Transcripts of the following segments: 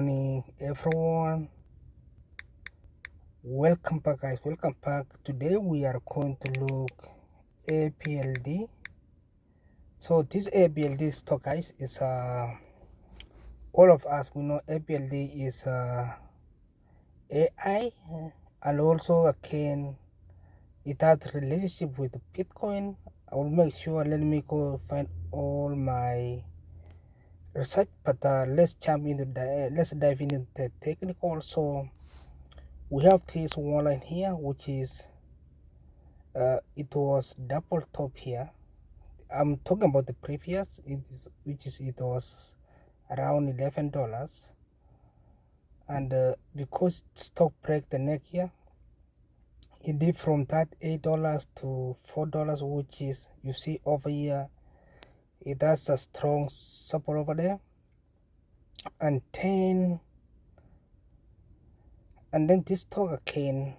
morning, everyone. Welcome back, guys. Welcome back. Today we are going to look Apld. So this Apld stock, guys, is all of us we know Apld is AI, and also again it has relationship with Bitcoin. I will make sure. Let me go find all my research, but let's jump into let's dive into the technical. So we have this one line here, which is it was double top here. I'm talking about the previous, it was around $11, and because stock break the neck here, it did from that $8 to $4, which is, you see over here, it has a strong support over there, and then this stock again,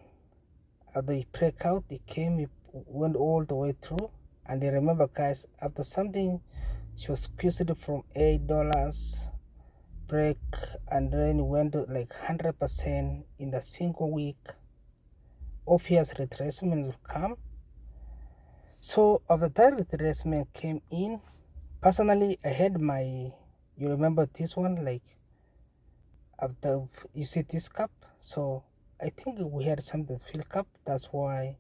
the breakout, it went all the way through. And remember, guys, after something, she was squeezed from $8 break, and then went to like 100% in the single week. Obvious retracement will come. So after that retracement came in, personally I had my, you remember this one, like after you see this cup, so I think we had something fill cup. That's why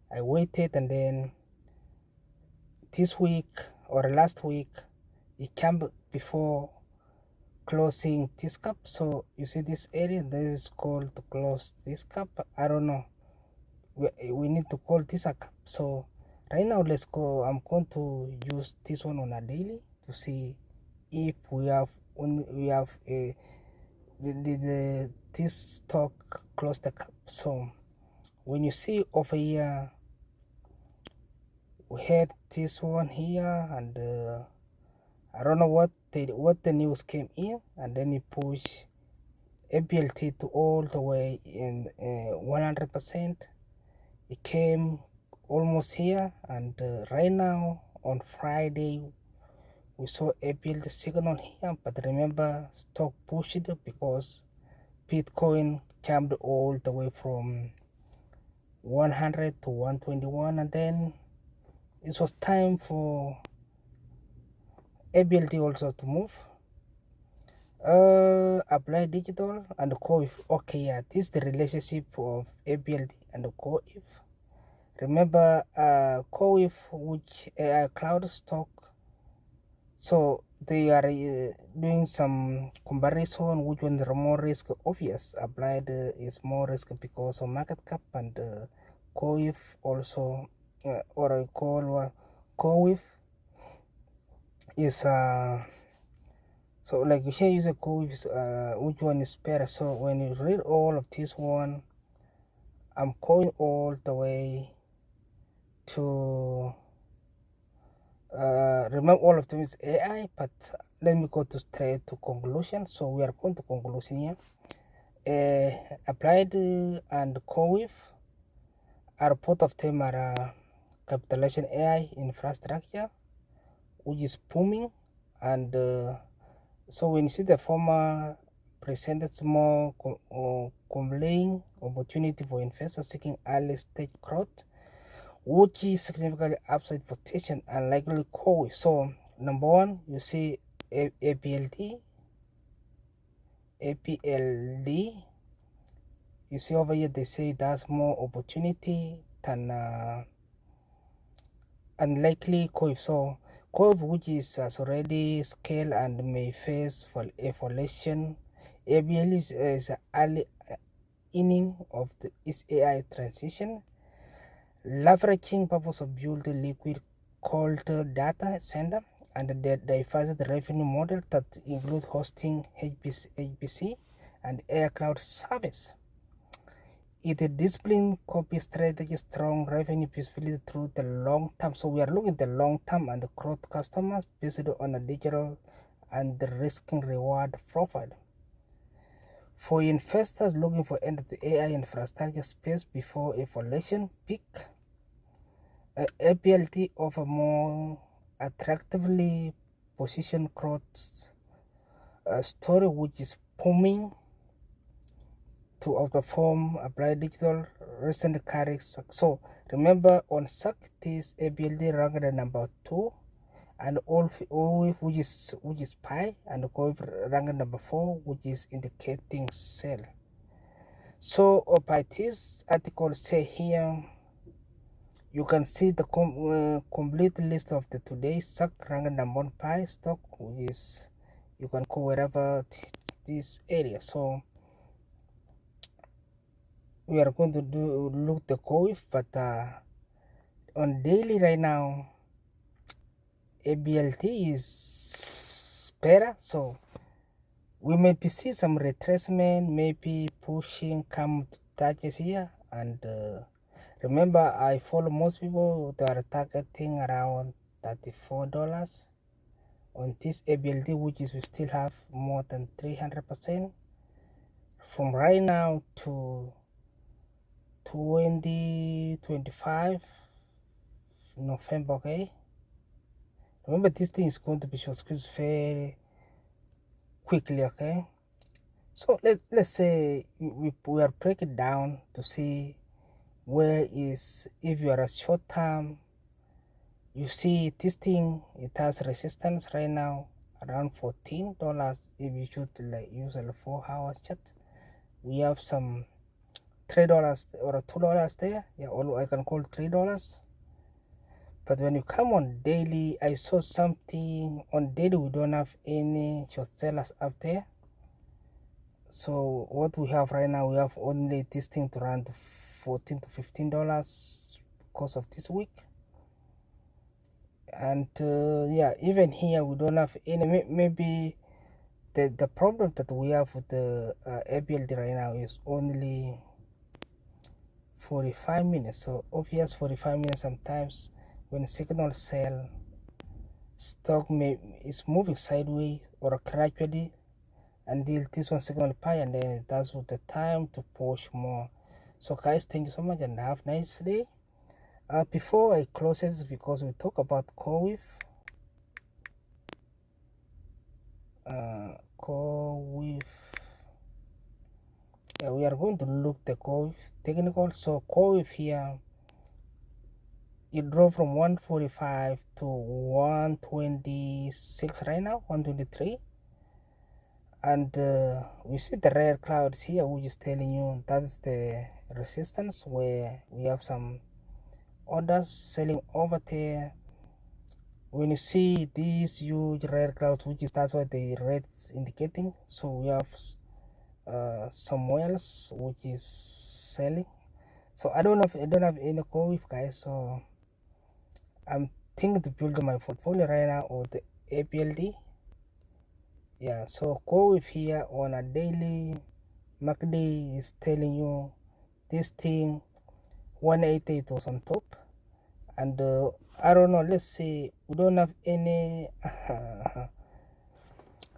I waited, and then this week or last week it came before closing this cup. So you see this area, this is called to close this cup. I don't know, we need to call this a cup. So right now let's go. I'm going to use this one on a daily to see if we have a this stock close the cup. So when you see over here, we had this one here, and I don't know what the news came in, and then it pushed Apld to all the way in 100%. It came almost here, and right now on Friday we saw Apld signal here, but remember stock pushed it because Bitcoin came all the way from 100 to 121, and then it was time for Apld also to move. Applied digital and corewearve. Okay, yeah, this is the relationship of Apld and corewearve. Remember, corewearve, which AI cloud stock, so they are doing some comparison which one the more risk. Obvious Applied is more risk because of market cap, and corewearve also, or I call corewearve is so like here is a corewearve, which one is better. So when you read all of this one, I'm going all the way to remember all of them is AI, but let me go to straight to conclusion. So we are going to conclusion here. Applied and corewearve are both of them are capitalization AI infrastructure, which is booming, and so when you see the former presented more compelling opportunity for investors seeking early stage growth, which is significantly upside potential and likely corewearve. So number one, you see Apld. You see over here they say that's more opportunity than unlikely corewearve. So corewearve, which is already scale and may face for evaluation. Apld is early inning of its AI transition, leveraging purpose of build liquid cold data center and the diverse revenue model that include hosting, HPC and air cloud service. It a disciplined copy strategy, strong revenue visibility through the long term. So we are looking at the long term and the growth customers based on a digital and the risking reward profile. For investors looking for enter the AI infrastructure space before evaluation peak, Apld offer more attractively positioned growth story, which is booming to outperform Applied Digital recent carry. So remember on SAC this Apld ranked at number 2, and all which is pi, and corewearve ranked number 4, which is indicating sell. So by this article say here, you can see the complete list of the today's SAC ranked number 1 pi stock, which is you can go wherever this area. So we are going to look the corewearve, but on daily right now Apld is better, so we may see some retracement, maybe pushing come touches here. And remember, I follow most people that are targeting around $34 on this Apld, which is we still have more than 300% from right now to 2025 November. Okay, remember this thing is going to be short squeeze very quickly. Okay, so let's say we are breaking down to see where is, if you are a short term, you see this thing, it has resistance right now around $14. If you should like use a 4 hours chart, we have some $3 or $2 there. Yeah, or I can call $3. But when you come on daily, I saw something on daily. We don't have any short sellers up there. So what we have right now, we have only this thing to run to $14 to $15 because of this week. And yeah, even here we don't have any. Maybe the problem that we have with the Apld right now is only 45 minutes. So obvious 45 minutes, sometimes when signal sell, stock is moving sideways or gradually until this one signal pi, and then that's the time to push more. So guys, thank you so much and have a nice day. Before I close this, because we talk about corewearve, yeah, we are going to look the corewearve technical. So corewearve here, it dropped from 145 to 126 right now, 123. And we see the red clouds here, which is telling you that's the resistance where we have some orders selling over there. When you see these huge red clouds, which is that's what the red is indicating, so we have some wells which is selling. So I don't have any corewearve, guys, so I'm thinking to build my portfolio right now or the Apld. Yeah, so corewearve here on a daily MACD is telling you this thing 180 was on top. And I don't know, let's see, we don't have any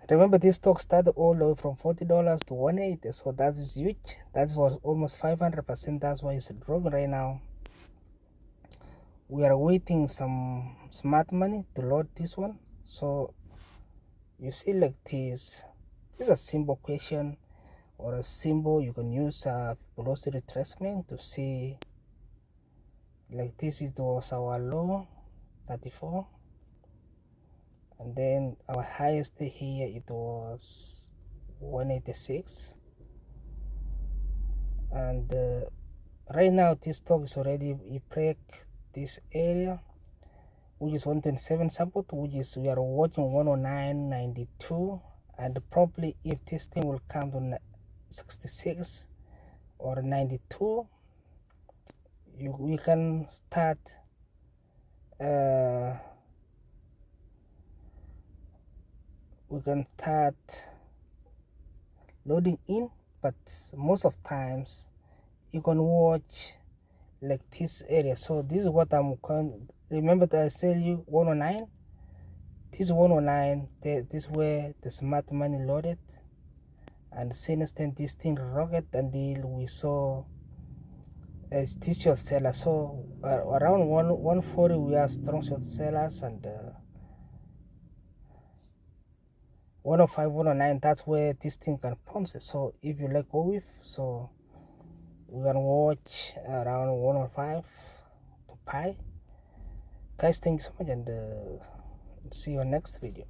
remember this stock started all the way from $40 to 180, so that is huge. That was almost 500%. That's why it's dropping right now. We are waiting some smart money to load this one. So you see, like this is a simple question or a symbol. You can use velocity retracement to see, like this. It was our low 34, and then our highest here it was 186. And right now this stock is already break this area, which is 127 support, which is we are watching 109.92. And probably if this thing will come to 66 or 92, we can start loading in. But most of times you can watch like this area. So this is what I'm going. Remember that I said you 109. This 109, this is where the smart money loaded, and since then this thing rocket until we saw this short seller. So around 140 we have strong short sellers, and 105, 109, that's where this thing can pump it. So if you let go with, so we're gonna watch around 105 to pi. Guys, thank you so much, and see you on next video.